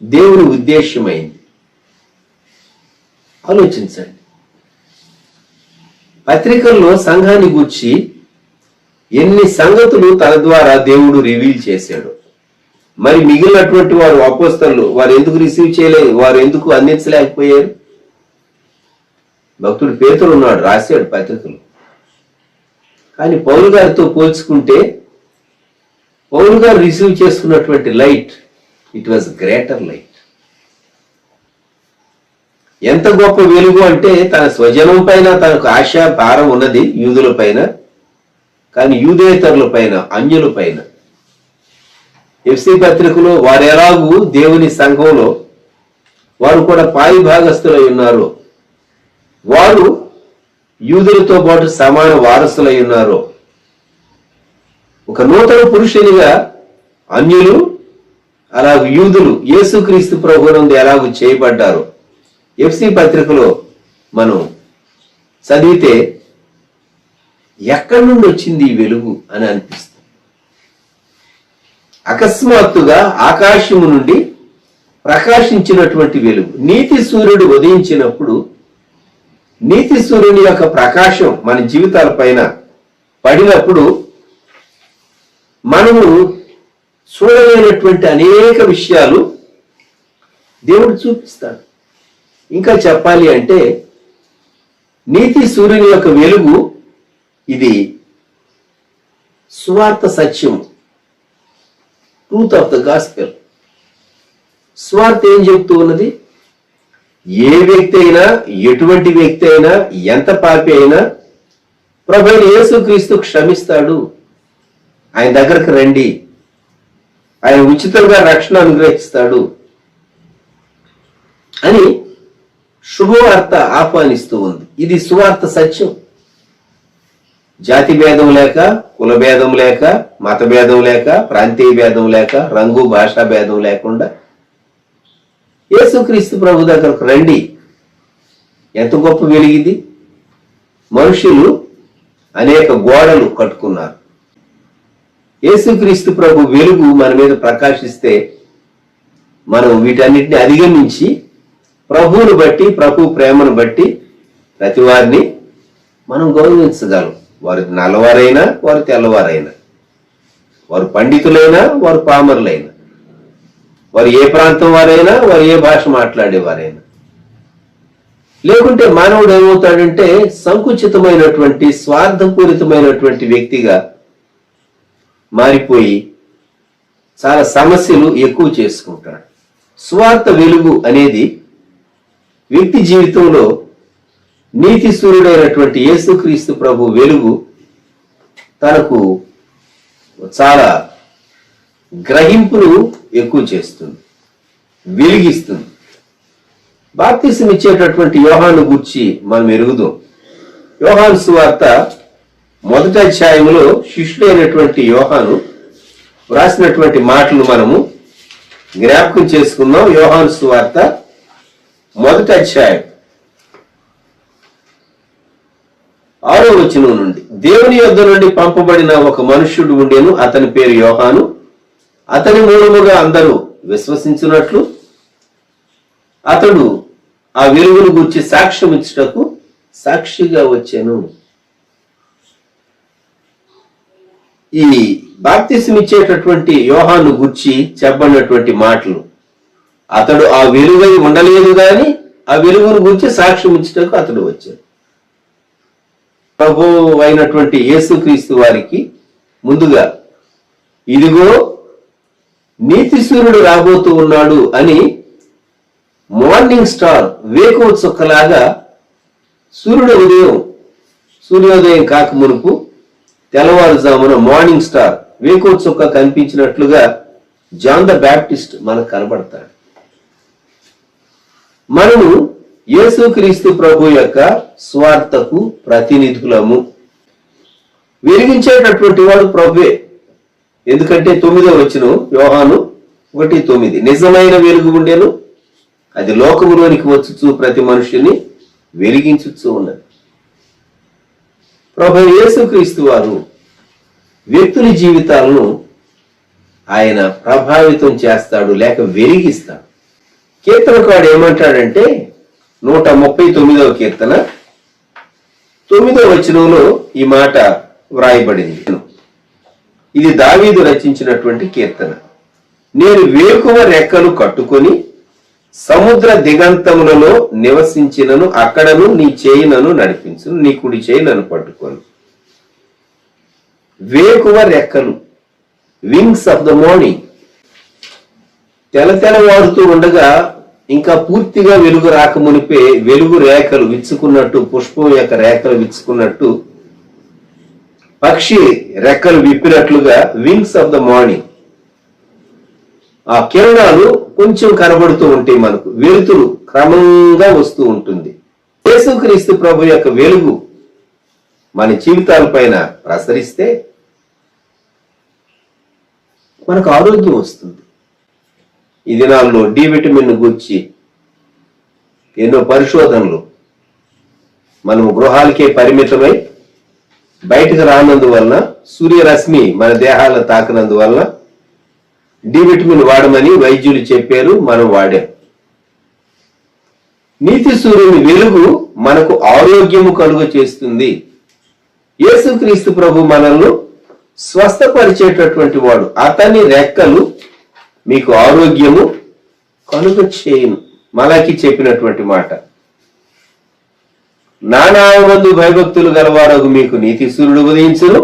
దేవుని ఉద్దేశ్యమైంది. ఆలోచించండి. పత్రికల్లో సంఘాన్ని గూర్చి ఎన్ని సంగతులు తన ద్వారా దేవుడు రివీల్ చేశాడు. మరి మిగిలినటువంటి వారు అపోస్తలులు వారు ఎందుకు రిసీవ్ చేయలేదు, వారు ఎందుకు అందించలేకపోయారు? భక్తుడు పేతురు ఉన్నాడు, రాశాడు పత్రికలు. కానీ పౌలు గారితో పోల్చుకుంటే పౌలు గారు రిసీవ్ చేసుకున్నటువంటి light, it was greater light. ఎంత గొప్ప వెలుగు అంటే తన స్వజనం పైన తనకు ఆశ భారం ఉన్నది, యూదుల పైన. కానీ యూదేతరుల పైన, అన్యుల పైన. ఎఫ్సి పత్రికలో వారు ఎలాగూ దేవుని సంఘంలో వారు కూడా పాలి భాగస్థులై ఉన్నారు, వారు యూదులతో పాటు సమాన వారసులై ఉన్నారు. ఒక నూతన పురుషునిగా అన్యులు అలాగే యూదులు యేసుక్రీస్తు ప్రభువునందు ఎలాగూ చేయబడ్డారు. ఎఫ్సి పత్రికలో మనం చదివితే ఎక్కడి నుండి వచ్చింది ఈ వెలుగు అని అనిపిస్తుంది. అకస్మాత్తుగా ఆకాశము నుండి ప్రకాశించినటువంటి వెలుగు. నీతి సూర్యుడు ఉదయించినప్పుడు నీతి సూర్యుని యొక్క ప్రకాశం మన జీవితాల పైన పడినప్పుడు మనము చూడలేనటువంటి అనేక విషయాలు దేవుడు చూపిస్తాడు. ఇంకా చెప్పాలి అంటే నీతి సూర్యుని యొక్క వెలుగు ఇది సువార్త సత్యం, ట్రూత్ ఆఫ్ ద గాస్పెల్. సువార్త ఏం చెప్తూ ఉన్నది? ఏ వ్యక్తి అయినా, ఎటువంటి వ్యక్తి అయినా, ఎంత పాపి అయినా ప్రభువైన యేసుక్రీస్తు క్షమిస్తాడు, ఆయన దగ్గరకు రండి, ఆయన ఉచితంగా రక్షణ అనుగ్రహిస్తాడు అని శుభవార్త ఆహ్వానిస్తూ ఉంది. ఇది సువార్త సత్యం. జాతి భేదం లేక, కుల భేదం లేక, మత భేదం లేక, ప్రాంతీయ భేదం లేక, రంగు భాషా భేదం లేకుండా యేసుక్రీస్తు ప్రభు దగ్గరకు రండి. ఎంత గొప్ప వెలిగింది! మనుషులు అనేక గోడలు కట్టుకున్నారు. యేసుక్రీస్తు ప్రభు వెలుగు మన మీద ప్రకాశిస్తే మనం వీటన్నిటిని అధిగమించి ప్రభువును బట్టి, ప్రభు ప్రేమను బట్టి ప్రతి వారిని మనం గౌరవించగలం. వారు నల్లవారైనా, వారు తెల్లవారైనా, వారు పండితులైనా, వారు పామరులైనా, వారు ఏ ప్రాంతం వారైనా, వారు ఏ భాష మాట్లాడేవారైనా. లేకుంటే మానవుడు ఏమవుతాడంటే సంకుచితమైనటువంటి, స్వార్థపూరితమైనటువంటి వ్యక్తిగా మారిపోయి చాలా సమస్యలు ఎక్కువ చేసుకుంటాడు. స్వార్థ వెలుగు అనేది వ్యక్తి జీవితంలో నీతి సూర్యుడైనటువంటి యేసుక్రీస్తు ప్రభు వెలుగు తనకు చాలా గ్రహింపును ఎక్కువ చేస్తుంది, వెలిగిస్తుంది. బాప్తిసం ఇచ్చేటటువంటి యోహాను గూర్చి మనం ఎరుగుదాం. యోహాను సువార్త 1వ అధ్యాయంలో శిష్యుడైనటువంటి యోహాను వ్రాసినటువంటి మాటలు మనము జ్ఞాపకం చేసుకుందాం. యోహాను సువార్త 1వ అధ్యాయం 6వ వచనం నుండి. దేవుని యొద్ద నుండి పంపబడిన ఒక మనుష్యుడు ఉండెను, అతని పేరు యోహాను. అతని మూలముగా అందరూ విశ్వసించున్నట్లు అతడు ఆ వెలుగును గూర్చి సాక్ష్యం ఇచ్చుటకు సాక్షిగా వచ్చాను. ఈ బాప్తిసం ఇచ్చేటటువంటి యోహాను గూర్చి చెప్పబడినటువంటి మాటలు, అతడు ఆ వెలుగై ఉండలేదు గాని ఆ వెలుగును గూర్చి సాక్ష్యం ఇచ్చుటకు అతడు వచ్చాడు. ప్రభు అయినటువంటి యేసుక్రీస్తు వారికి ముందుగా ఇదిగో నీతి సూర్యుడు రాబోతూ ఉన్నాడు అని మార్నింగ్ స్టార్, వేకువ చుక్కలాగా సూర్యోదయం కాక మునుపు తెల్లవారుజామున మార్నింగ్ స్టార్, వేకువ చుక్క కనిపించినట్లుగా జాన్ ద బ్యాప్టిస్ట్ మనకు కనబడతాడు. మనము యేసుక్రీస్తు ప్రభు యొక్క స్వార్థకు ప్రతినిధులము. వెలిగించేటటువంటి వాడు ప్రభువే. ఎందుకంటే 9వ వచనం యోహాను 1:9, నిజమైన వెలుగు ఉండెను, అది లోకములోనికి వచ్చుచు ప్రతి మనుషుని వెలిగించుచు ఉన్నది. ప్రభు యేసుక్రీస్తు వారు వ్యక్తుల జీవితాలను ఆయన ప్రభావితం చేస్తాడు, లేక వెలిగిస్తాడు. కీర్తనకాడు ఏమంటాడంటే 139వ కీర్తన 9వ వచనంలో ఈ మాట వ్రాయబడింది. ఇది దావీదు రచించినటువంటి కీర్తన. నేను వేకువ రెక్కలు కట్టుకొని సముద్ర దిగంతములలో నివసించినను, అక్కడను నీ చేయినను నడిపించును, నీ కుడి చేయి నన్ను పట్టుకొని. వేకువ రెక్కలు, వింగ్స్ ఆఫ్ ద మార్నింగ్. తెల్లవారుతూ ఉండగా ఇంకా పూర్తిగా వెలుగు రాకమునిపే వెలుగు రేఖలు విచ్చుకున్నట్టు, పుష్పం యొక్క రేఖలు విచ్చుకున్నట్టు, పక్షి రెక్కలు విప్పినట్లుగా వింగ్స్ ఆఫ్ ద మార్నింగ్. ఆ కిరణాలు కొంచెం కనబడుతూ ఉంటాయి, మనకు వెలుతురు క్రమంగా వస్తూ ఉంటుంది. యేసుక్రీస్తు ప్రభు యొక్క వెలుగు మన జీవితాల పైన ప్రసరిస్తే మనకు ఆరోగ్యం వస్తుంది. ఈ దినాల్లో డి విటమిన్ గూర్చి ఎన్నో పరిశోధనలు, మనము గృహాలకే పరిమితమై బయటకు రానందువలన, సూర్యరశ్మి మన దేహాలను తాకినందువలన డి విటమిన్ వాడమని వైద్యులు చెప్పారు, మనం వాడాం. నీతి సూర్యుని వెలుగు మనకు ఆరోగ్యము కలుగ చేస్తుంది. యేసుక్రీస్తు ప్రభు మనల్ని స్వస్థపరిచేటటువంటి వాడు. అతని రెక్కలు మీకు ఆరోగ్యము కలుగ చేయును. మలాకి చెప్పినటువంటి మాట. నానామందు భయభక్తులు గలవారగు మీకు నీతి సూర్యుడు ఉదయించును,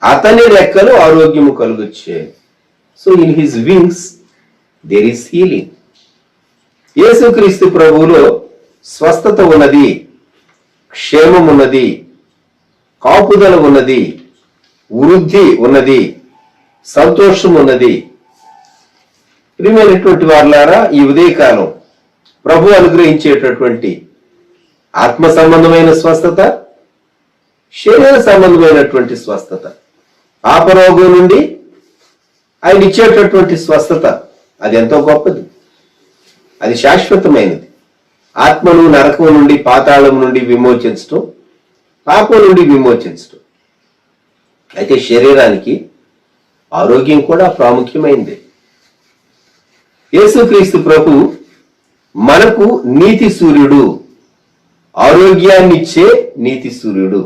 అతని రెక్కలు ఆరోగ్యము కలుగ చేయును. So in his wings there is healing. Yesukristu ప్రభువులో స్వస్థత ఉన్నది, క్షేమం ఉన్నది, కాపుదల ఉన్నది, వృద్ధి ఉన్నది, సంతోషం ఉన్నది. ప్రియమైనటువంటి వారులారా, ఈ ఉదయకాలం ప్రభు అనుగ్రహించేటటువంటి ఆత్మ సంబంధమైన స్వస్థత, శరీర సంబంధమైనటువంటి స్వస్థత, పాపరోగం నుండి ఆయన ఇచ్చేటటువంటి స్వస్థత, అది ఎంతో గొప్పది, అది శాశ్వతమైనది. ఆత్మను నరకం నుండి, పాతాళం నుండి విమోచించటం, పాపం నుండి విమోచించటం. అయితే శరీరానికి ఆరోగ్యం కూడా ప్రాముఖ్యమైంది. యేసుక్రీస్తు ప్రభు మనకు నీతి సూర్యుడు, ఆరోగ్యాన్నిచ్చే నీతి సూర్యుడు.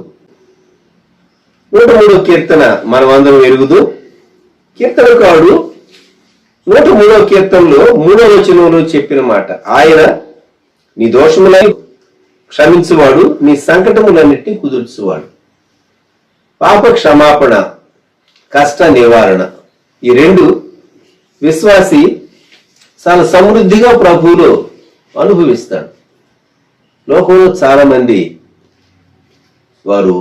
103వ కీర్తన మనం అందరం ఎరుగుదు. కీర్తనకారుడు 103వ కీర్తనలో 3వ వచనంలో చెప్పిన మాట, ఆయన నీ దోషములను క్షమించువాడు, నీ సంకటములన్నిటినీ కుదుర్చువాడు. పాప క్షమాపణ, కష్ట నివారణ, ఈ రెండు విశ్వాసి చాలా సమృద్ధిగా ప్రభువులో అనుభవిస్తాడు. లోకంలో చాలా మంది వారు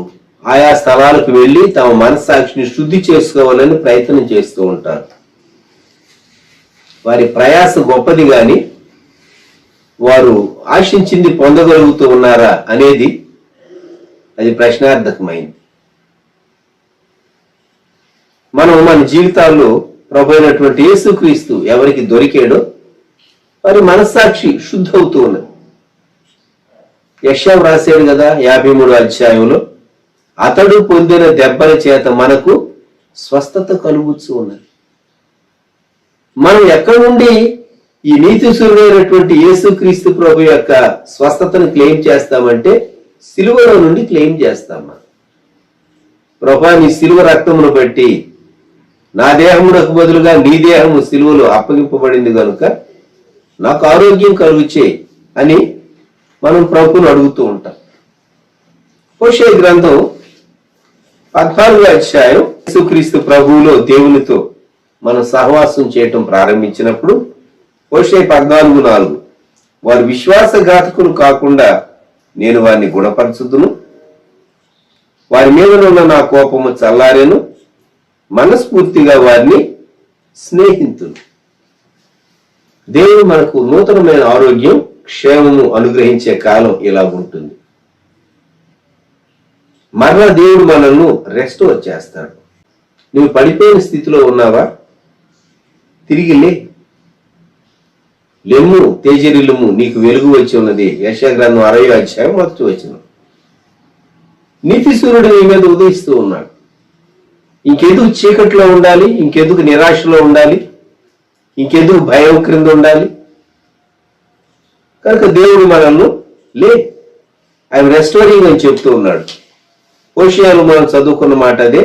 ఆయా స్థలాలకు వెళ్ళి తమ మనస్సాక్షిని శుద్ధి చేసుకోవాలని ప్రయత్నం చేస్తూ ఉంటారు. వారి ప్రయాస గొప్పది గాని వారు ఆశించింది పొందగలుగుతూ ఉన్నారా అనేది అది ప్రశ్నార్థకమైంది. మనం మన జీవితాల్లో ప్రభు అయినటువంటి యేసుక్రీస్తు ఎవరికి దొరికాడో వారి మనస్సాక్షి శుద్ధి అవుతూ ఉన్నది. యెషయా రాశాడు కదా 53వ అధ్యాయంలో, అతడు పొందిన దెబ్బల చేత మనకు స్వస్థత కలుగుతూ ఉన్నది. మనం ఎక్కడి నుండి ఈ నీతి సూర్యుడైనటువంటి యేసుక్రీస్తు ప్రభు యొక్క స్వస్థతను క్లెయిమ్ చేస్తామంటే సిలువలో నుండి క్లెయిమ్ చేస్తాం. మనం ప్రభా నీ సిలువ రక్తమును బట్టి నా దేహమునకు బదులుగా నీ దేహము సిలువలో అప్పగింపబడింది కనుక నాకు ఆరోగ్యం కలుగుచే అని మనం ప్రభువును అడుగుతూ ఉంటాం. హోషేయ గ్రంథం 14వ అధ్యాయం, యేసుక్రీస్తు ప్రభువులో దేవునితో మనం సహవాసం చేయటం ప్రారంభించినప్పుడు హోషేయ 14:4, వారు విశ్వాసఘాతకులు కాకుండా నేను వారిని గుణపరచుదును, వారి మీదనున్న నా కోపము చల్లారెను, మనస్ఫూర్తిగా వారిని స్నేహితులు. దేవుడు మనకు నూతనమైన ఆరోగ్యం, క్షేమము అనుగ్రహించే కాలం ఇలా ఉంటుంది. మరలా దేవుడు మనల్ని రెస్టోర్ చేస్తాడు. నువ్వు పడిపోయిన స్థితిలో ఉన్నావా? తిరిగి లెమ్ము, తేజరిల్లుము, నీకు వెలుగు వచ్చి ఉన్నది. యెషయా గ్రంథం 60వ అధ్యాయం 1వ వచనం. నీతి సూర్యుడు నీ మీద ఉదయిస్తూ ఉన్నాడు. ఇంకెందుకు చీకట్లో ఉండాలి? ఇంకెందుకు నిరాశలో ఉండాలి? ఇంకెందుకు భయం క్రింద ఉండాలి? కనుక దేవుడు మనల్ని ఐఎమ్ రెస్టోరింగ్ అని చెప్తూ ఉన్నాడు. హోషేయలో మనం చదువుకున్న మాట అదే,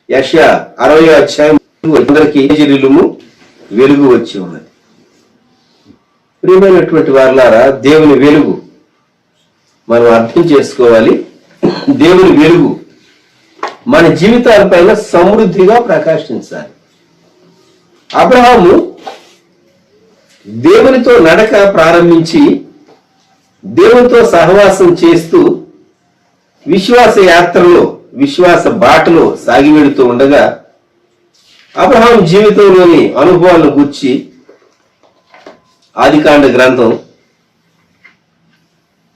యెషయా 60వ అధ్యాయం అందరికీ నిలుము వెలుగు వచ్చి ఉన్నది. ప్రియమైనటువంటి వారలారా, దేవుని వెలుగు మనం అర్థం చేసుకోవాలి. దేవుని వెలుగు మన జీవితాలపైన సమృద్ధిగా ప్రకాశించాలి. అబ్రహాము దేవునితో నడక ప్రారంభించి దేవునితో సహవాసం చేస్తూ విశ్వాస యాత్రలో, విశ్వాస బాటలో సాగి వెళుతూ ఉండగా అబ్రహాం జీవితంలోని అనుభవాలను గూర్చి ఆదికాండ గ్రంథం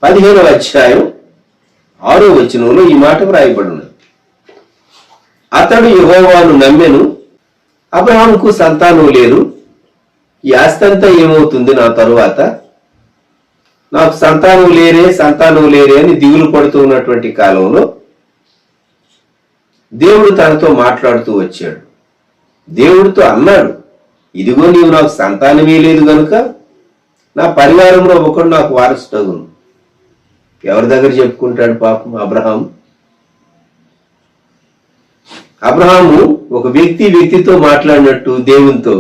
15వ అధ్యాయం 6వ వచనంలో ఈ మాట వ్రాయబడి ఉన్నది. అతడు యెహోవాను నమ్మెను, అబ్రహాముకు సంతానం లేదు, ఈ ఆస్తి అంతా ఏమవుతుంది నా తరువాత, నాకు సంతానం లేరే అని దిగులు పడుతూ ఉన్నటువంటి కాలంలో దేవుడు తనతో మాట్లాడుతూ వచ్చాడు. దేవుడితో అన్నాడు, ఇదిగో నీవు నాకు సంతానమే లేదు గనుక నా పరివారంలో ఒకడు నాకు వారసుడగును. ఎవరి దగ్గర చెప్పుకుంటాడు పాపం అబ్రహాము ఒక వ్యక్తితో మాట్లాడినట్టు దేవునితో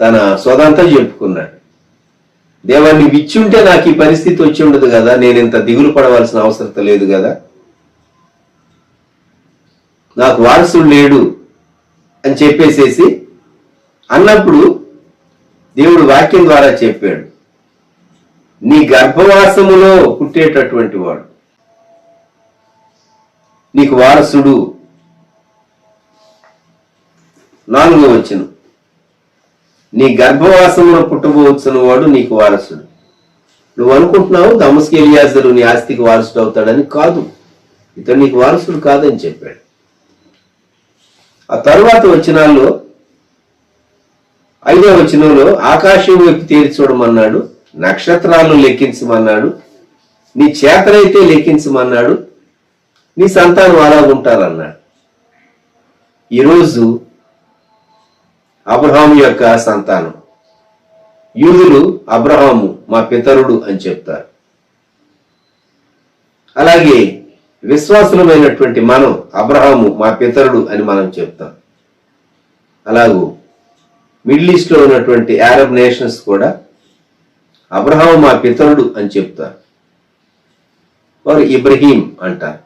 తన సొదంతా చెప్పుకున్నాడు. దేవా, నీవు ఇచ్చుంటే నాకు ఈ పరిస్థితి వచ్చి ఉండదు కదా, నేను ఇంత దిగులు పడవలసిన అవసరం లేదు కదా, నాకు వారసుడు లేడు అని చెప్పేసేసి అన్నప్పుడు దేవుడు వాక్యం ద్వారా చెప్పాడు, నీ గర్భవాసములో పుట్టేటటువంటి వాడు నీకు వారసుడు. 4వ వచనం, నీ గర్భవాసములో పుట్టబోవచ్చున వాడు నీకు వారసుడు. నువ్వు అనుకుంటున్నావు దమస్కు ఎలియాజరు నీ ఆస్తికి వారసుడు అవుతాడని. కాదు, ఇతడు నీకు వారసుడు కాదని చెప్పాడు. ఆ తరువాత వచనాల్లో 5వ వచనంలో ఆకాశం వైపు తేరి చూడమన్నాడు, నక్షత్రాలను లెక్కించమన్నాడు, నీ చేతనైతే లెక్కించమన్నాడు, నీ సంతానం అలా ఉంటారన్నాడు. ఈరోజు అబ్రహాము యొక్క సంతానం, యూదులు అబ్రహాము మా పితరుడు అని చెప్తారు. అలాగే విశ్వాసులమైనటువంటి మనం అబ్రహాము మా పితరుడు అని మనం చెప్తాం. అలాగూ మిడిల్ ఈస్ట్ లో ఉన్నటువంటి అరబ్ నేషన్స్ కూడా అబ్రహాము మా పితరుడు అని చెప్తారు. వారు ఇబ్రహీం అంటారు.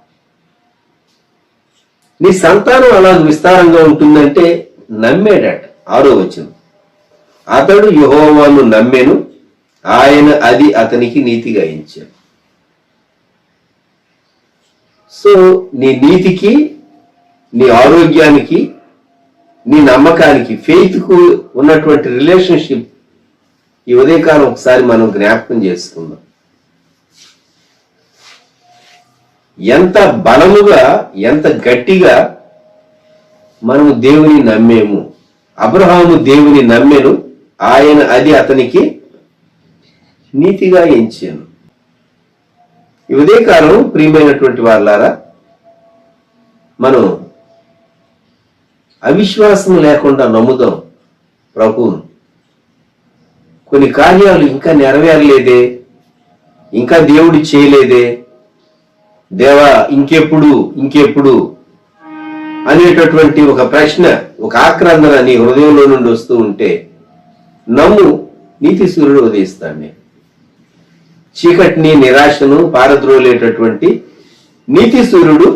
నీ సంతానం అలాగ విస్తారంగా ఉంటుందంటే నమ్మేడట. 6వ వచనం, అతడు యెహోవాను నమ్మెను, ఆయన అది అతనికి నీతిగా ఎంచాడు. సో నీ నీతికి, నీ ఆరోగ్యానికి, నీ నమ్మకానికి, ఫెయిత్కు ఉన్నటువంటి రిలేషన్షిప్ ఈ ఉదయకాలం ఒకసారి మనం జ్ఞాపకం చేసుకుందాం. ఎంత బలముగా, ఎంత గట్టిగా మనము దేవుని నమ్మేము. అబ్రహాము దేవుని నమ్మెను, ఆయన అది అతనికి నీతిగా ఎంచాను. ఈ ఉదయకాలం ప్రియమైనటువంటి వాళ్ళారా, మనం అవిశ్వాసం లేకుండా నమ్ముదాం ప్రభువును. కొన్ని కార్యాలు ఇంకా నెరవేరలేదే, ఇంకా దేవుడు చేయలేదే, దేవా ఇంకెప్పుడు అనేటటువంటి ఒక ప్రశ్న, ఒక ఆక్రందన నీ హృదయంలో నుండి వస్తూ ఉంటే నమ్ము, నీతి సూర్యుడు ఉదయిస్తాడు. చీకటిని, నిరాశను పారద్రోలేటటువంటి నీతి సూర్యుడు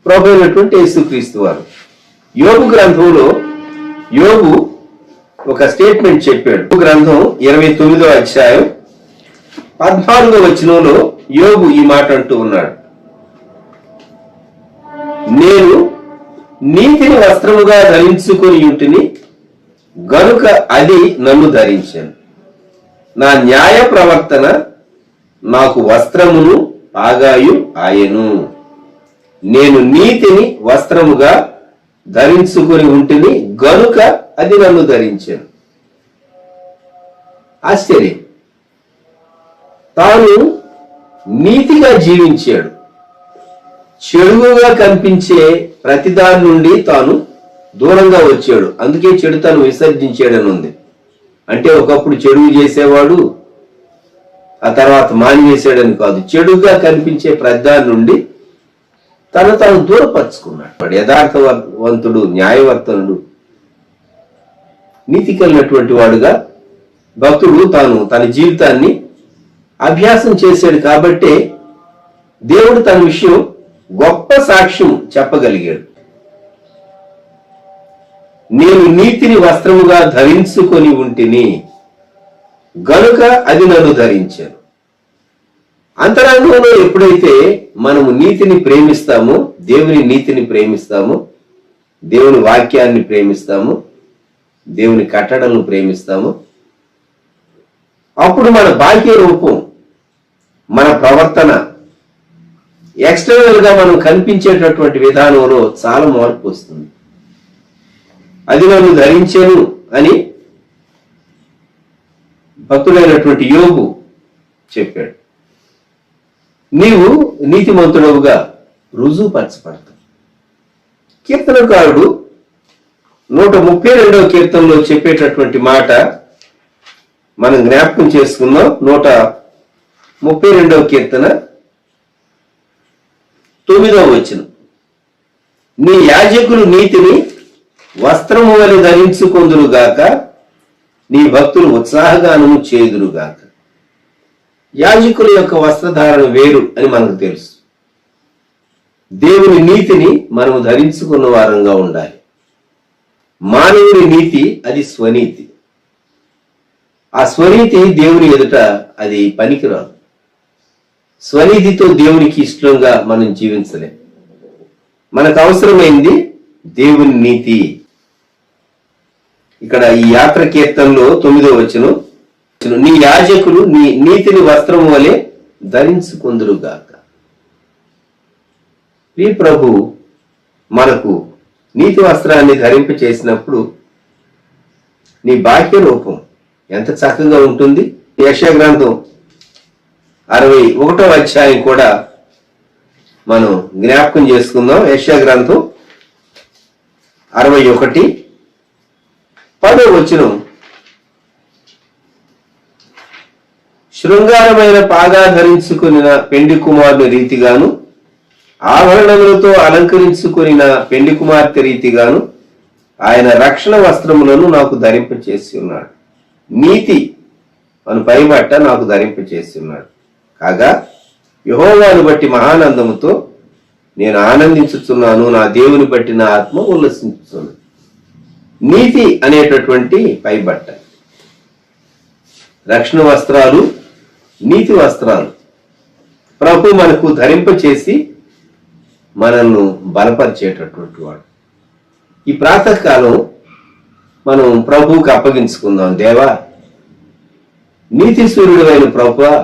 ప్రభు అయినటువంటి యేసుక్రీస్తు వారు. యోబు గ్రంథంలో యోబు ఒక స్టేట్మెంట్ చెప్పాడు. గ్రంథం 29వ అధ్యాయం 14వ వచనంలో యోబు ఈ మాట అంటూ ఉన్నాడు, నేను నీతిని వస్త్రముగా ధరించుకొని ఉంటిని గనుక అది నన్ను ధరించాను, నా న్యాయ ప్రవర్తన నాకు వస్త్రమును పాగాయు ఆయను. నేను నీతిని వస్త్రముగా ధరించుకొని ఉంటిని గనుక అది నన్ను ధరించాను. ఆశ్చర్యం. తాను నీతిగా జీవించాడు. చెడుగా కనిపించే ప్రతిదాని నుండి తాను దూరంగా వచ్చాడు. అందుకే చెడు తాను విసర్జించాడని ఉంది. అంటే ఒకప్పుడు చెడు చేసేవాడు, ఆ తర్వాత మానివేశాడని కాదు. చెడుగా కనిపించే ప్రతిదాని నుండి తాను దూరపరుచుకున్నాడు. వాడు యథార్థవంతుడు, న్యాయవర్తనుడు, నీతి కలిగినటువంటి వాడుగా భక్తుడు తన జీవితాన్ని అభ్యాసం చేశాడు. కాబట్టే దేవుడు తన విషయం గొప్ప సాక్ష్యం చెప్పగలిగాడు. నేను నీతిని వస్త్రముగా ధరించుకొని ఉంటిని గనుక అది నన్ను ధరించాను. అంతరంగంలో ఎప్పుడైతే మనము నీతిని ప్రేమిస్తామో, దేవుని నీతిని ప్రేమిస్తామో, దేవుని వాక్యాన్ని ప్రేమిస్తామో, దేవుని కట్టడలను ప్రేమిస్తామో, అప్పుడు మన బాహ్య రూపం, మన ప్రవర్తన, ఎక్స్టర్నల్ గా మనం కనిపించేటటువంటి విధానంలో చాలా మార్పు వస్తుంది. అది నన్ను ధరించాను అని భక్తుడైనటువంటి యోబు చెప్పాడు. నీవు నీతిమంతుడవుగా రుజువుపరచబడతావు. కీర్తనకారుడు 132వ కీర్తనలో చెప్పేటటువంటి మాట మనం జ్ఞాపకం చేసుకున్నాం. 132వ కీర్తన 9వ వచనం, నీ యాజకులు నీతిని వస్త్రము వలె ధరించుకొందురుగాక, నీ భక్తులు ఉత్సాహగానము చేయుదురుగాక. యాజకుల యొక్క వస్త్రధారణ వేరు అని మనకు తెలుసు. దేవుని నీతిని మనము ధరించుకున్న వారంగా ఉండాలి. మానవుని నీతి అది స్వనీతి. ఆ స్వనీతి దేవుని ఎదుట అది పనికిరాదు. స్వనీతితో దేవునికి ఇష్టంగా మనం జీవించలేం. మనకు అవసరమైంది దేవుని నీతి. ఇక్కడ ఈ యాత్ర కీర్తనలో 9వ వచనం, నీ యాజకులు నీ నీతిని వస్త్రము వలె ధరించుకొందురుగాక. ఈ ప్రభు మనకు నీతి వస్త్రాన్ని ధరింప చేసినప్పుడు నీ బాహ్య రూపం ఎంత చక్కగా ఉంటుంది. యెషయా గ్రంథం 61వ అధ్యాయం కూడా మనం జ్ఞాపకం చేసుకుందాం. యెషయా గ్రంథం 61 10వ వచనం, శృంగారమైన పాగా ధరించుకున్న పెండి కుమారుని రీతిగాను, ఆభరణములతో అలంకరించుకున్న పెండి కుమార్తె రీతిగాను ఆయన రక్షణ వస్త్రములను నాకు ధరింపచేసి ఉన్నాడు. నీతి అను పైబట్ట నాకు ధరింపచేసి ఉన్నాడు. కాగా యెహోవాను బట్టి మహానందముతో నేను ఆనందించుచున్నాను, నా దేవుని బట్టి నా ఆత్మ ఉల్లసించుచున్నాను. నీతి అనేటటువంటి పైబట్ట, రక్షణ వస్త్రాలు, నీతి వస్త్రాలు ప్రభు మనకు ధరింపచేసి మనల్ని బలపరిచేటటువంటి వాడు. ఈ ప్రాతకాలం మనం ప్రభువుకి అప్పగించుకుందాం. దేవా, నీతి సూర్యుడు అయిన ప్రభువా,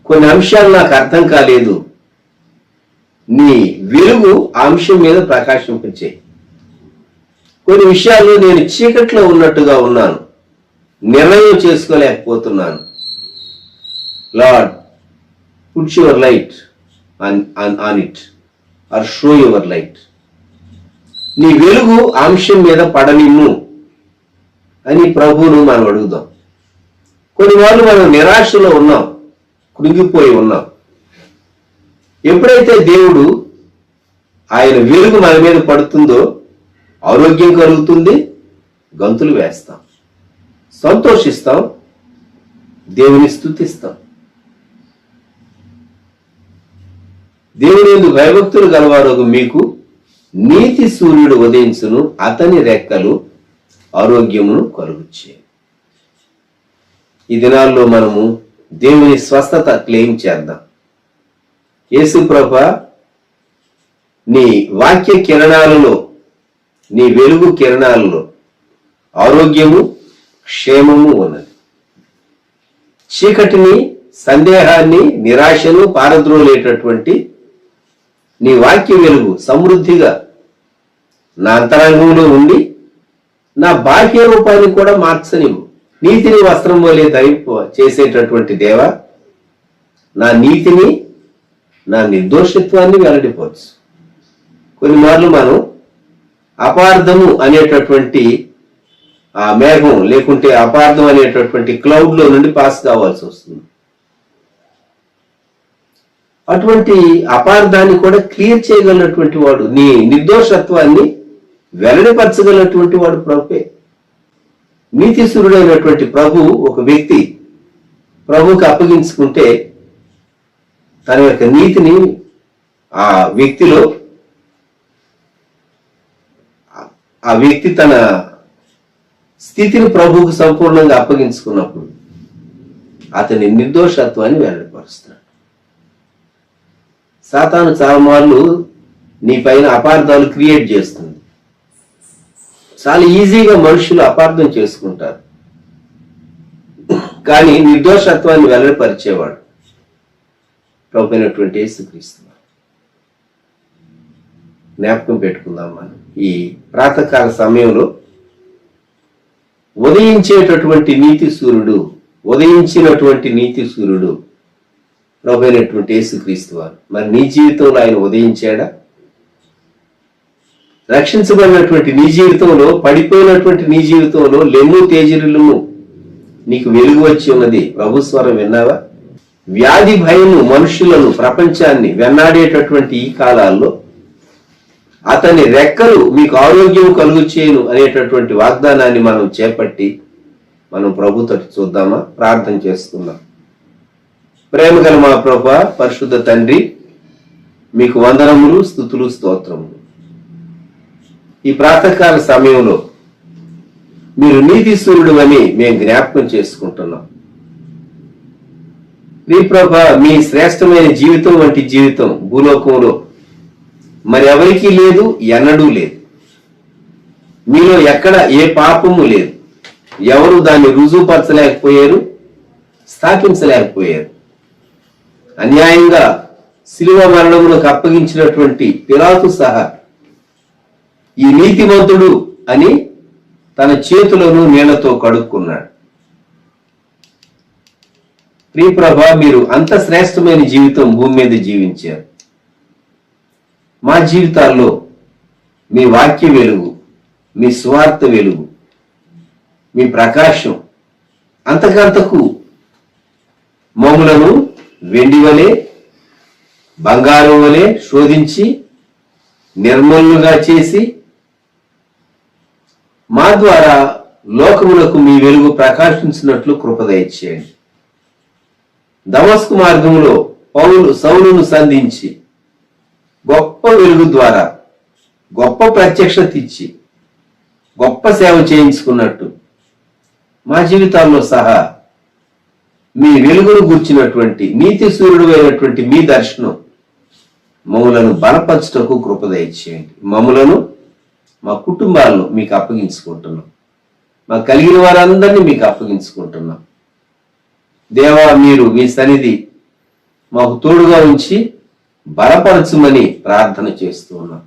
కొన్ని అంశాలు నాకు అర్థం కాలేదు, నీ వెలుగు ఆ అంశం మీద ప్రకాశింపచేయి. కొన్ని విషయాల్లో నేను చీకట్లో ఉన్నట్టుగా ఉన్నాను, నిర్ణయం చేసుకోలేకపోతున్నాను. Lord, put your light on it or show your light. నీ వెలుగు అంశం మీద పడనిమ్ము అని ప్రభువును మనం అడుగుదాం. కొన్నివాళ్ళు మనం నిరాశలో ఉన్నాం, కృంగిపోయి ఉన్నాం. ఎప్పుడైతే దేవుడు ఆయన వెలుగు మన మీద పడుతుందో ఆరోగ్యం కలుగుతుంది, గంతులు వేస్తాం, సంతోషిస్తాం, దేవుని స్తుతిస్తాం. దేవుని యందు భయభక్తులు గలవారు మీకు నీతి సూర్యుడు ఉదయించును, అతని రెక్కలు ఆరోగ్యమును కలుగుచ్చే. ఈ దినాల్లో మనము దేవుని స్వస్థత క్లెయిమ్ చేద్దాం. యేసు ప్రభా, నీ వాక్య కిరణాలలో, నీ వెలుగు కిరణాలలో ఆరోగ్యము, క్షేమము ఉన్నది. చీకటిని, సందేహాన్ని, నిరాశను పారద్రోలేటటువంటి నీ వాక్య వెలుగు సమృద్ధిగా నా అంతరంగంలో ఉండి నా బాహ్య రూపాన్ని కూడా మార్చనివ్వు. నీతిని వస్త్రం వలె ధరింప చేసేటటువంటి దేవా, నా నీతిని, నా నిర్దోషత్వాన్ని వెల్లడిపోవచ్చు. కొన్నిమార్లు మనం అపార్థము అనేటటువంటి ఆ మేఘం లేకుంటే అపార్థం అనేటటువంటి క్లౌడ్ లో నుండి పాస్ కావాల్సి వస్తుంది. అటువంటి అపార్థాన్ని కూడా క్లియర్ చేయగలిగినటువంటి వాడు, నీ నిర్దోషత్వాన్ని వెల్లడిపరచగలిగినటువంటి వాడు ప్రభువే. నీతిశూరుడైనటువంటి ప్రభు ఒక వ్యక్తి ప్రభువుకి అప్పగించుకుంటే తన యొక్క నీతిని ఆ వ్యక్తిలో ఆ వ్యక్తి తన స్థితిని ప్రభువుకు సంపూర్ణంగా అప్పగించుకున్నప్పుడు అతని నిర్దోషత్వాన్ని వెల్లడిపరుస్తున్నాడు. సాతాను చాలా మార్లు నీ పైన అపార్థాలు క్రియేట్ చేస్తుంది. చాలా ఈజీగా మనుషులు అపార్థం చేసుకుంటారు. కానీ నిర్దోషత్వాన్ని వెల్లడిపరిచేవాడు ప్రభువైనటువంటి యేసుక్రీస్తు. జ్ఞాపకం పెట్టుకుందాం. మనం ఈ ప్రాతకాల సమయంలో ఉదయించినటువంటి నీతి సూర్యుడు ప్రభువైనటువంటి యేసుక్రీస్తు వారు. మరి నీ జీవితంలో ఆయన ఉదయించాడా? రక్షించబడినటువంటి నీ జీవితంలో, పడిపోయినటువంటి నీ జీవితంలో లెమ్ము తేజరిల్లుము, నీకు వెలుగు వచ్చి ఉన్నది. ప్రభు స్వరం విన్నావా? వ్యాధి భయము మనుషులను, ప్రపంచాన్ని వెన్నాడేటటువంటి ఈ కాలాల్లో అతని రెక్కలు మీకు ఆరోగ్యం కలుగు చేయను అనేటటువంటి వాగ్దానాన్ని మనం చేపట్టి మనం ప్రభుతో చూద్దామా? ప్రార్థన చేసుకుందాం. ప్రేమగల మా ప్రభువా, పరిశుద్ధ తండ్రి, మీకు వందనములు, స్తుతులు, స్తోత్రములు. ఈ ప్రాతకాల సమయంలో మీరు నీతిశూరుడు అని మేము జ్ఞాపకం చేసుకుంటున్నాం. ప్రియ ప్రభా, మీ శ్రేష్టమైన జీవితం వంటి జీవితం భూలోకంలో మరి ఎవరికీ లేదు, ఎన్నడూ లేదు. మీలో ఎక్కడ ఏ పాపము లేదు. ఎవరు దాన్ని రుజువుపరచలేకపోయారు, స్థాపించలేకపోయారు. అన్యాయంగా శిలువ మరణములకు అప్పగించినటువంటి పిలాతు సహా ఈ నీతిమంతుడు అని తన చేతులను నీళ్లతో కడుక్కున్నాడు. ప్రియప్రభా, మీరు అంత శ్రేష్టమైన జీవితం భూమి మీద జీవించారు. మా జీవితాల్లో మీ వాక్య వెలుగు, మీ స్వార్థ వెలుగు, మీ ప్రకాశం అంతకంతకు మమ్ములను వెండి వలె, బంగారం వలె శోధించి నిర్మలుగా చేసి మా ద్వారా లోకములకు మీ వెలుగు ప్రకాశించినట్లు కృప దయచేయండి. దమస్కు మార్గంలో సౌలును సంధించి గొప్ప వెలుగు ద్వారా గొప్ప ప్రత్యక్షత ఇచ్చి గొప్ప సేవ చేయించుకున్నట్టు మా జీవితాల్లో సహా మీ వెలుగును గూర్చినటువంటి నీతి సూర్యుడు అయినటువంటి మీ దర్శనం మమ్ములను బలపరచుటకు కృప దయచేయండి. మమ్ములను, మా కుటుంబాలను మీకు అప్పగించుకుంటున్నాం. మాకు కలిగిన వారందరినీ మీకు అప్పగించుకుంటున్నాం. దేవా, మీరు మీ సన్నిధి మాకు తోడుగా ఉంచి బలపరచుమని ప్రార్థన చేస్తూ ఉన్నాం.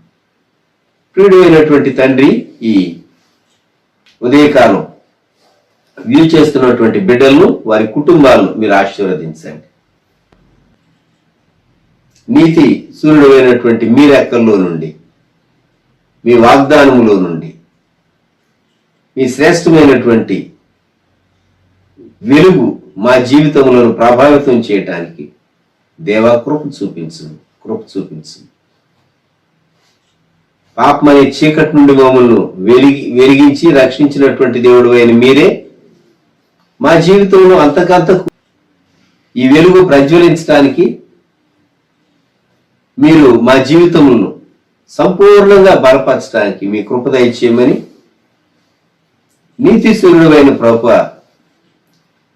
ప్రియుడు అయినటువంటి తండ్రి, ఈ ఉదయకాలం వ్యూ చేస్తున్నటువంటి బిడ్డలను, వారి కుటుంబాలను మీరు ఆశీర్వదించండి. నీతి సూర్యుడు అయినటువంటి మీ రెక్కల్లో నుండి, మీ వాగ్దానములో నుండి, మీ శ్రేష్టమైనటువంటి వెలుగు మా జీవితములను ప్రభావితం చేయటానికి దేవా కృప చూపించు. పాపమనే చీకటి నుండి మమ్మల్ని వెలిగించి రక్షించినటువంటి దేవుడు అయిన మీరే మా జీవితంలో అంతకంతకు ఈ వెలుగు ప్రజ్వలించడానికి మీరు మా జీవితములను సంపూర్ణంగా బలపరచడానికి మీ కృప దయచేయమని, నీతి సూర్యుడు అయిన ప్రభువా,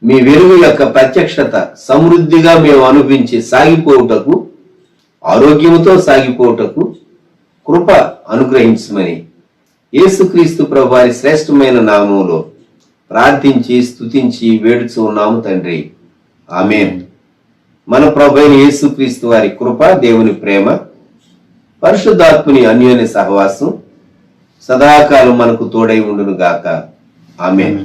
మీ వెలుగు యొక్క ప్రత్యక్షత సమృద్ధిగా మేము అనుభవించి సాగిపోవుటకు, ఆరోగ్యముతో సాగిపోవుటకు కృప అనుగ్రహించమని యేసుక్రీస్తు ప్రభు వారి శ్రేష్టమైన నామములో ప్రార్థించి స్తుతించి వేడుచు ఉన్నాము తండ్రి. ఆమేన్. మన ప్రభు అయిన యేసుక్రీస్తు వారి కృప, దేవుని ప్రేమ, పరిశుద్ధాత్ముని అన్యోన్య సహవాసం సదాకాలం మనకు తోడై ఉండును గాక. ఆమేన్.